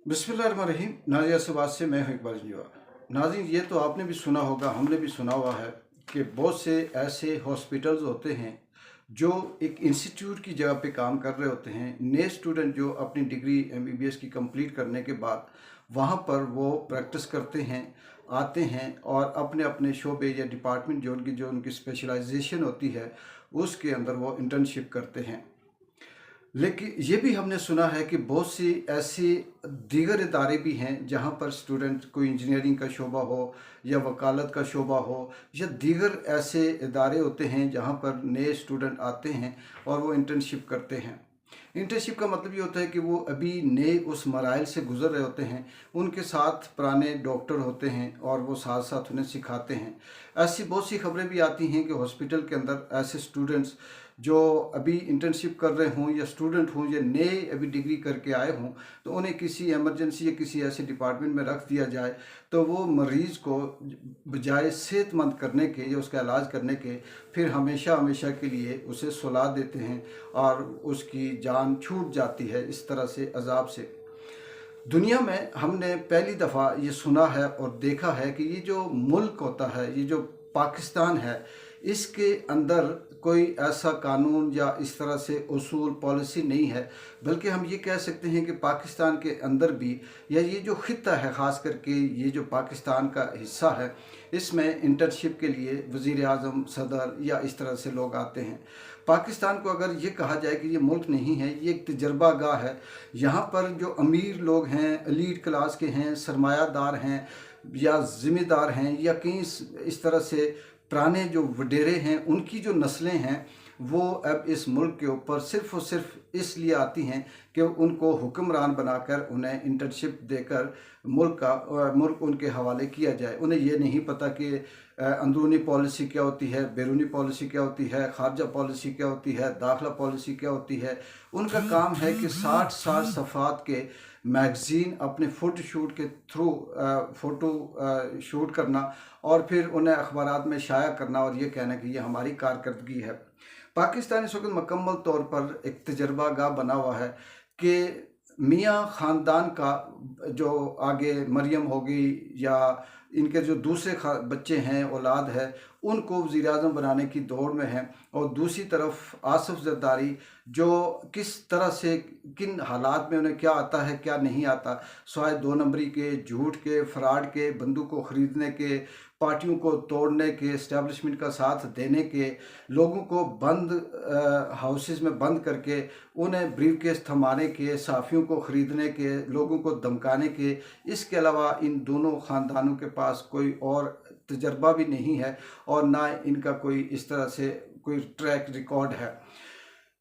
बिस्मिल्लाहिर्रहमानिर्रहीम। नाज़िया से बात से मैं हूं इकबाल जंजवा। नाज़रीन, ये तो आपने भी सुना होगा, हमने भी सुना हुआ है कि बहुत से ऐसे हॉस्पिटल्स होते हैं जो एक इंस्टीट्यूट की जगह पे काम कर रहे होते हैं। नए स्टूडेंट जो अपनी डिग्री एमबीबीएस की कंप्लीट करने के बाद वहाँ पर वो प्रैक्टिस करते हैं, आते हैं और अपने अपने शोबे या डिपार्टमेंट जो उनकी स्पेशलाइजेशन होती है उसके अंदर वो इंटर्नशिप करते हैं। लेकिन ये भी हमने सुना है कि बहुत सी ऐसी दीगर इदारे भी हैं जहाँ पर स्टूडेंट कोई इंजीनियरिंग का शोबा हो या वकालत का शोबा हो या दीगर ऐसे इदारे होते हैं जहाँ पर नए स्टूडेंट आते हैं और वो इंटर्नशिप करते हैं। इंटर्नशिप का मतलब ये होता है कि वो अभी नए उस मराइल से गुजर रहे होते हैं, उनके साथ पुराने डॉक्टर होते हैं और वो साथ साथ उन्हें सिखाते हैं। ऐसी बहुत सी खबरें भी आती हैं कि हॉस्पिटल के अंदर ऐसे स्टूडेंट्स जो अभी इंटर्नशिप कर रहे हों या स्टूडेंट हों या नए अभी डिग्री करके आए हों, तो उन्हें किसी इमरजेंसी या किसी ऐसे डिपार्टमेंट में रख दिया जाए तो वो मरीज़ को बजाय सेहतमंद करने के या उसका इलाज करने के फिर हमेशा हमेशा के लिए उसे सुला देते हैं और उसकी जान छूट जाती है इस तरह से अजाब से। दुनिया में हमने पहली दफ़ा ये सुना है और देखा है कि ये जो मुल्क होता है, ये जो पाकिस्तान है, इसके अंदर कोई ऐसा कानून या इस तरह से उसूल पॉलिसी नहीं है, बल्कि हम ये कह सकते हैं कि पाकिस्तान के अंदर भी या ये जो खित्ता है, ख़ास करके ये जो पाकिस्तान का हिस्सा है, इसमें इंटर्नशिप के लिए वज़ीर आज़म, सदर या इस तरह से लोग आते हैं। पाकिस्तान को अगर ये कहा जाए कि ये मुल्क नहीं है, ये एक तजर्बा गाह है। यहाँ पर जो अमीर लोग हैं, एलीट क्लास के हैं, सरमायादार हैं या ज़िम्मेदार हैं या कहीं इस तरह से पुराने जो वडेरे हैं, उनकी जो नस्लें हैं वो अब इस मुल्क के ऊपर सिर्फ़ और सिर्फ इसलिए आती हैं कि उनको हुक्मरान बनाकर उन्हें इंटर्नशिप देकर मुल्क उनके हवाले किया जाए। उन्हें ये नहीं पता कि अंदरूनी पॉलिसी क्या होती है, बैरूनी पॉलिसी क्या होती है, खारजा पॉलिसी क्या होती है, दाखिला पॉलिसी क्या होती है। उनका काम है कि 60-60 सफ़ात के मैगज़ीन अपने फ़ोटो शूट के थ्रू फ़ोटो शूट करना और फिर उन्हें अखबारात में शाया करना और ये कहना कि ये हमारी कारकर्दगी है। पाकिस्तान इस वक्त मुकम्मल तौर पर एक तजर्बा गाह बना हुआ है कि मियाँ ख़ानदान का जो आगे मरियम होगी या इनके जो दूसरे बच्चे हैं, औलाद है, उनको वज़ीर आज़म बनाने की दौड़ में हैं और दूसरी तरफ आसिफ ज़रदारी जो किस तरह से किन हालात में उन्हें क्या आता है क्या नहीं आता, स्वाय 2 नंबरी के, झूठ के, फ्रॉड के, बंदूकों ख़रीदने के, पार्टियों को तोड़ने के, इस्टेब्लिशमेंट का साथ देने के, लोगों को बंद हाउसेस में बंद करके उन्हें ब्रीफकेस थमाने के, सहाफ़ियों को ख़रीदने के, लोगों को धमकाने के। इसके अलावा इन दोनों ख़ानदानों के पास कोई और तजर्बा भी नहीं है और ना इनका कोई इस तरह से कोई ट्रैक रिकॉर्ड है।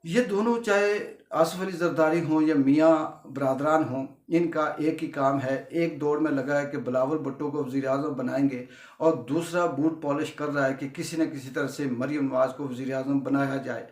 ये दोनों चाहे आसिफ अली जरदारी हों या मियाँ बरादरान हों, इनका एक ही काम है, एक दौड़ में लगा है कि बिलावल भुट्टो को वज़ीर आज़म बनाएंगे और दूसरा बूट पॉलिश कर रहा है कि किसी न किसी तरह से मरियम नवाज़ को वज़ीर आज़म बनाया जाए।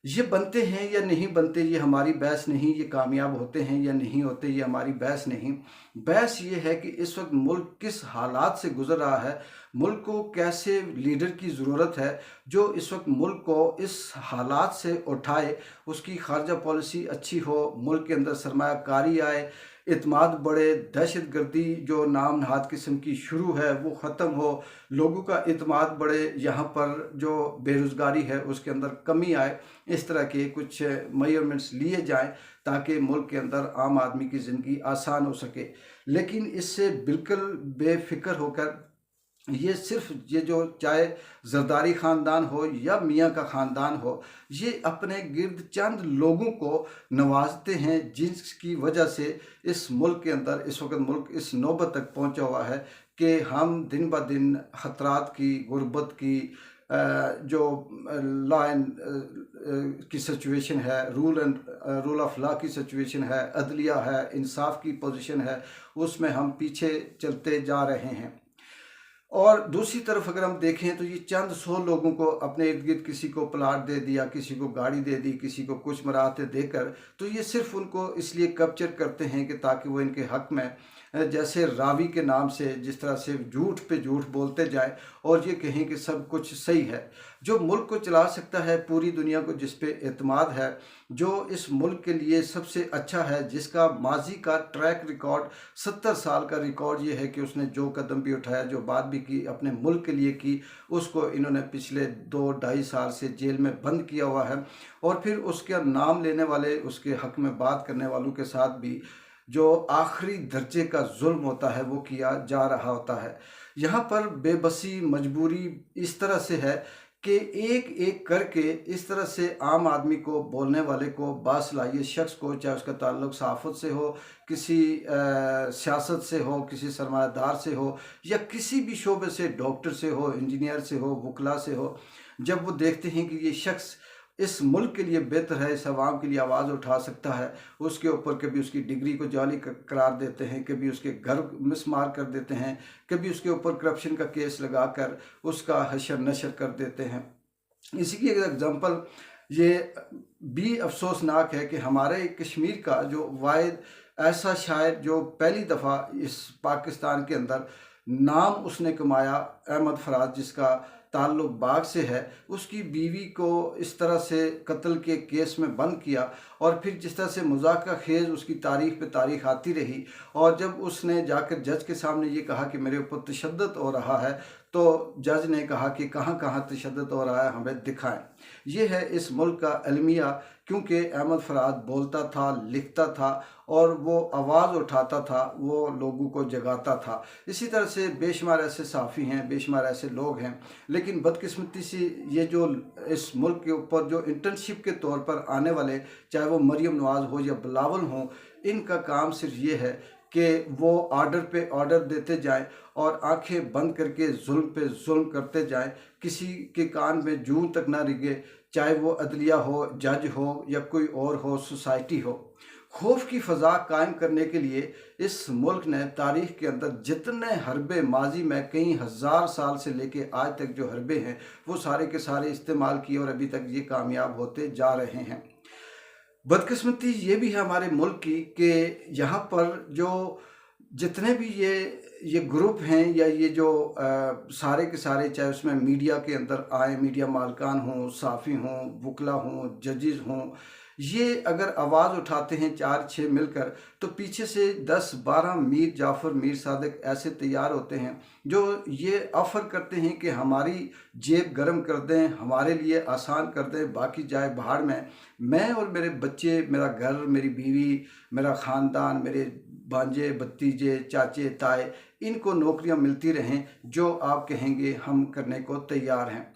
ये बनते हैं या नहीं बनते ये हमारी बहस नहीं, ये कामयाब होते हैं या नहीं होते ये हमारी बहस नहीं। बहस ये है कि इस वक्त मुल्क किस हालात से गुज़र रहा है, मुल्क को कैसे लीडर की ज़रूरत है जो इस वक्त मुल्क को इस हालात से उठाए, उसकी खारजा पॉलिसी अच्छी हो, मुल्क के अंदर सरमायाकारी आए, इत्मीनान बढ़े, दहशत गर्दी जो नाम नहाद किस्म की शुरू है वो ख़त्म हो, लोगों का इत्मीनान बढ़े, यहाँ पर जो बेरोज़गारी है उसके अंदर कमी आए। इस तरह के कुछ मेजरमेंट्स लिए जाएं ताकि मुल्क के अंदर आम आदमी की ज़िंदगी आसान हो सके। लेकिन इससे बिल्कुल बेफिक्र होकर ये सिर्फ ये जो चाहे जरदारी ख़ानदान हो या मियाँ का ख़ानदान हो, ये अपने गिर्द चंद लोगों को नवाजते हैं जिसकी वजह से इस मुल्क के अंदर इस वक्त मुल्क इस नौबत तक पहुँचा हुआ है कि हम दिन ब दिन ख़तरात की, गुर्बत की, जो लॉ एंड की सिचुएशन है, रूल ऑफ लॉ की सिचुएशन है, अदलिया है, इंसाफ की पोजीशन है, उसमें हम पीछे चलते जा रहे हैं। और दूसरी तरफ अगर हम देखें तो ये चंद 100 लोगों को अपने इर्द गिर्द किसी को प्लाट दे दिया, किसी को गाड़ी दे दी, किसी को कुछ मराहते देकर, तो ये सिर्फ उनको इसलिए कैप्चर करते हैं कि ताकि वो इनके हक़ में जैसे रावी के नाम से जिस तरह से झूठ पे झूठ बोलते जाए और ये कहें कि सब कुछ सही है। जो मुल्क को चला सकता है, पूरी दुनिया को जिस पे एतमाद है, जो इस मुल्क के लिए सबसे अच्छा है, जिसका माजी का ट्रैक रिकॉर्ड 70 साल का रिकॉर्ड ये है कि उसने जो कदम भी उठाया, जो बात भी की अपने मुल्क के लिए की, उसको इन्होंने पिछले 2-2.5 साल से जेल में बंद किया हुआ है। और फिर उसका नाम लेने वाले, उसके हक में बात करने वालों के साथ भी जो आखिरी दर्जे का जुल्म होता है वो किया जा रहा होता है। यहाँ पर बेबसी, मजबूरी इस तरह से है कि एक एक करके इस तरह से आम आदमी को, बोलने वाले को, बासलाहियत शख्स को, चाहे उसका ताल्लुक सहाफ़त से हो, किसी सियासत से हो, किसी सरमायादार से हो, या किसी भी शोबे से, डॉक्टर से हो, इंजीनियर से हो, वकला से हो, जब वो देखते हैं कि ये शख्स इस मुल्क के लिए बेहतर है, इस आवाम के लिए आवाज़ उठा सकता है, उसके ऊपर कभी उसकी डिग्री को जाली करार देते हैं, कभी उसके घर मिसमार कर देते हैं, कभी उसके ऊपर करप्शन का केस लगाकर उसका हशर नशर कर देते हैं। इसी की एक एग्जांपल ये भी अफसोसनाक है कि हमारे कश्मीर का जो वाहिद ऐसा शायर जो पहली दफ़ा इस पाकिस्तान के अंदर नाम उसने कमाया, अहमद फराज, जिसका ताल्लुक बाग से है, उसकी बीवी को इस तरह से कत्ल के केस में बंद किया और फिर जिस तरह से मजाक खेज़ उसकी तारीख पे तारीख आती रही। और जब उसने जाकर जज के सामने ये कहा कि मेरे ऊपर तशद्दुद हो रहा है, तो जज ने कहा कि कहाँ कहाँ तशद्दुद हो रहा है, हमें दिखाएं। ये है इस मुल्क का अलमिया, क्योंकि अहमद फराज बोलता था, लिखता था और वो आवाज़ उठाता था, वो लोगों को जगाता था। इसी तरह से बेशुमार ऐसे साफ़ी हैं, बेशुमार ऐसे लोग हैं, लेकिन बदकिस्मती से ये जो इस मुल्क के ऊपर जो इंटर्नशिप के तौर पर आने वाले, चाहे वो मरियम नवाज़ हो या बिलावल हो, इनका काम सिर्फ ये है कि वो ऑर्डर पे ऑर्डर देते जाएं और आंखें बंद करके जुल्म पे जुल्म करते जाएं, किसी के कान में जूं तक ना रिगे, चाहे वो अदलिया हो, जज हो या कोई और हो, सोसाइटी हो। खौफ की फ़ज़ा कायम करने के लिए इस मुल्क ने तारीख़ के अंदर जितने हरबे, माजी में कई हज़ार साल से लेके आज तक जो हरबे हैं, वो सारे के सारे इस्तेमाल किए और अभी तक ये कामयाब होते जा रहे हैं। बदकिस्मती ये भी है हमारे मुल्क की कि यहाँ पर जो जितने भी ये ग्रुप हैं, या ये जो सारे के सारे, चाहे उसमें मीडिया के अंदर आए, मीडिया मालकान हों, साफ़ी हों, वकला हों, जजेस हों, ये अगर आवाज़ उठाते हैं 4-6 मिलकर, तो पीछे से 10-12 मीर जाफ़र, मीर सादिक ऐसे तैयार होते हैं जो ये ऑफ़र करते हैं कि हमारी जेब गर्म कर दें, हमारे लिए आसान कर दें, बाकी जाए भाड़ में, मैं और मेरे बच्चे, मेरा घर, मेरी बीवी, मेरा ख़ानदान, मेरे भांजे, भतीजे, चाचे, ताए, इनको नौकरियां मिलती रहें, जो आप कहेंगे हम करने को तैयार हैं।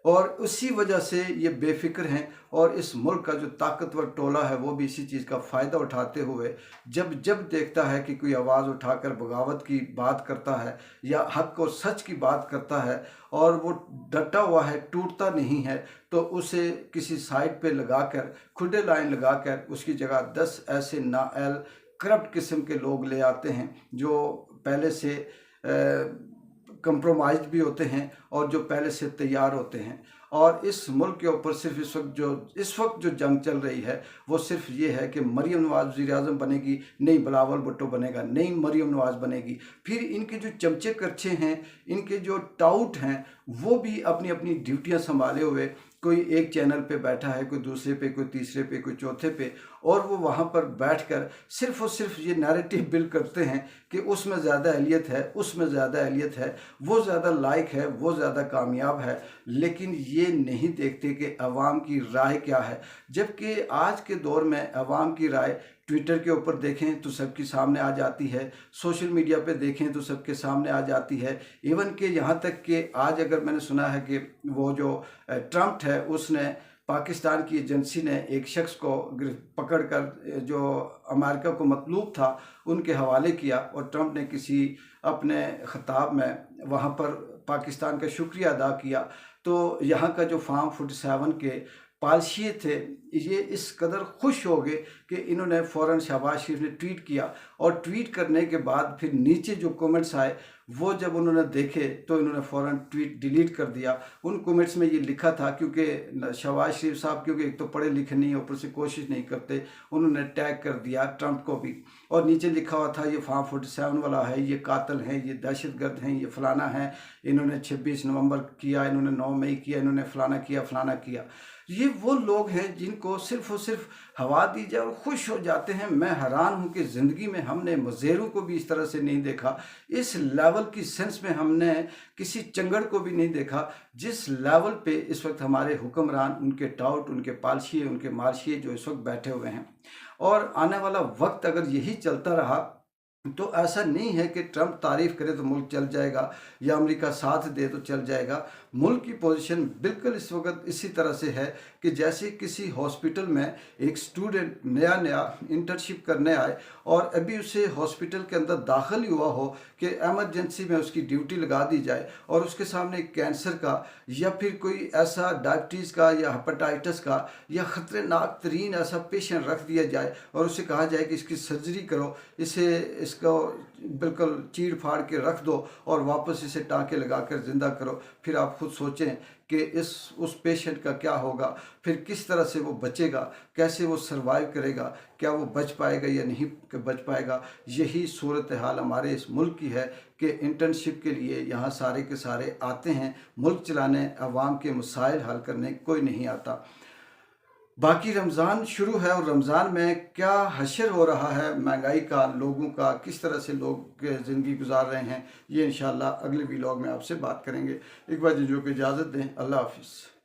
और उसी वजह से ये बेफिक्र हैं, और इस मुल्क का जो ताकतवर टोला है वो भी इसी चीज़ का फ़ायदा उठाते हुए जब जब देखता है कि कोई आवाज़ उठाकर बगावत की बात करता है या हक और सच की बात करता है और वो डटा हुआ है, टूटता नहीं है, तो उसे किसी साइड पे लगाकर, खुदे लाइन लगाकर उसकी जगह 10 ऐसे नाअहल करप्ट किस्म के लोग ले आते हैं जो पहले से कंप्रोमाइज़ भी होते हैं और जो पहले से तैयार होते हैं। और इस मुल्क के ऊपर सिर्फ इस वक्त जो जंग चल रही है वो सिर्फ ये है कि मरियम नवाज़ वज़ीर-ए-आज़म बनेगी, नहीं बिलावल भुट्टो बनेगा, नहीं मरियम नवाज़ बनेगी। फिर इनके जो चमचे करछे हैं, इनके जो टाउट हैं, वो भी अपनी अपनी ड्यूटियां संभाले हुए, कोई एक चैनल पे बैठा है, कोई दूसरे पे, कोई तीसरे पे, कोई चौथे पे, और वो वहाँ पर बैठकर सिर्फ़ और सिर्फ ये नैरेटिव बिल्ड करते हैं कि उसमें ज़्यादा अहलियत है, उसमें ज़्यादा अहलियत है, वो ज़्यादा लायक है, वो ज़्यादा कामयाब है, लेकिन ये नहीं देखते कि अवाम की राय क्या है। जबकि आज के दौर में अवाम की राय ट्विटर के ऊपर देखें तो सबके सामने आ जाती है, सोशल मीडिया पे देखें तो सबके सामने आ जाती है। इवन कि यहाँ तक कि आज अगर मैंने सुना है कि वो जो ट्रम्प है उसने पाकिस्तान की एजेंसी ने एक शख्स को पकड़कर जो अमेरिका को मतलूब था उनके हवाले किया, और ट्रम्प ने किसी अपने खिताब में वहाँ पर पाकिस्तान का शुक्रिया अदा किया। तो यहाँ का जो फार्म 47 के पालशिए थे, ये इस कदर खुश हो गए कि इन्होंने फ़ौरन शहबाज शरीफ ने ट्वीट किया, और ट्वीट करने के बाद फिर नीचे जो कमेंट्स आए वो जब उन्होंने देखे तो इन्होंने फ़ौरन ट्वीट डिलीट कर दिया। उन कमेंट्स में ये लिखा था, क्योंकि शहबाज शरीफ साहब क्योंकि एक तो पढ़े लिखे नहीं, ऊपर से कोशिश नहीं करते, उन्होंने टैग कर दिया ट्रंप को भी, और नीचे लिखा हुआ था ये फार्म 47 वाला है, ये कातिल हैं, ये दहशतगर्द हैं, ये फलाना है, इन्होंने 26 नवंबर किया, इन्होंने 9 मई किया, इन्होंने फलाना किया फलाना किया। ये वो लोग हैं जिनको सिर्फ और सिर्फ हवा दी जाए और खुश हो जाते हैं। मैं हैरान हूँ कि ज़िंदगी में हमने मज़ेरों को भी इस तरह से नहीं देखा, इस लेवल की सेंस में हमने किसी चंगड़ को भी नहीं देखा जिस लेवल पे इस वक्त हमारे हुक्मरान, उनके टाउट, उनके पालशिए, उनके मार्शिए जो इस वक्त बैठे हुए हैं। और आने वाला वक्त अगर यही चलता रहा तो ऐसा नहीं है कि ट्रंप तारीफ़ करे तो मुल्क चल जाएगा या अमेरिका साथ दे तो चल जाएगा। मुल्क की पोजीशन बिल्कुल इस वक्त इसी तरह से है कि जैसे किसी हॉस्पिटल में एक स्टूडेंट नया नया इंटर्नशिप करने आए और अभी उसे हॉस्पिटल के अंदर दाखिल हुआ हो कि एमरजेंसी में उसकी ड्यूटी लगा दी जाए और उसके सामने कैंसर का या फिर कोई ऐसा डायबिटीज़ का या हेपेटाइटिस का या ख़तरनाक तरीन ऐसा पेशेंट रख दिया जाए और उसे कहा जाए कि इसकी सर्जरी करो, इसे इसको बिल्कुल चीड़ फाड़ के रख दो और वापस इसे टाँके लगा कर ज़िंदा करो। फिर आप खुद सोचें कि उस पेशेंट का क्या होगा, फिर किस तरह से वो बचेगा, कैसे वो सरवाइव करेगा, क्या वो बच पाएगा या नहीं बच पाएगा। यही सूरत हाल हमारे इस मुल्क की है कि इंटर्नशिप के लिए यहाँ सारे के सारे आते हैं, मुल्क चलाने, अवाम के मसाइल हल करने कोई नहीं आता। बाकी रमज़ान शुरू है और रमज़ान में क्या हशर हो रहा है महंगाई का, लोगों का, किस तरह से लोग ज़िंदगी गुजार रहे हैं, ये इंशाअल्लाह अगले व्लॉग में आपसे बात करेंगे। एक बार जो कि इजाज़त दें, अल्लाह हाफ़िज़।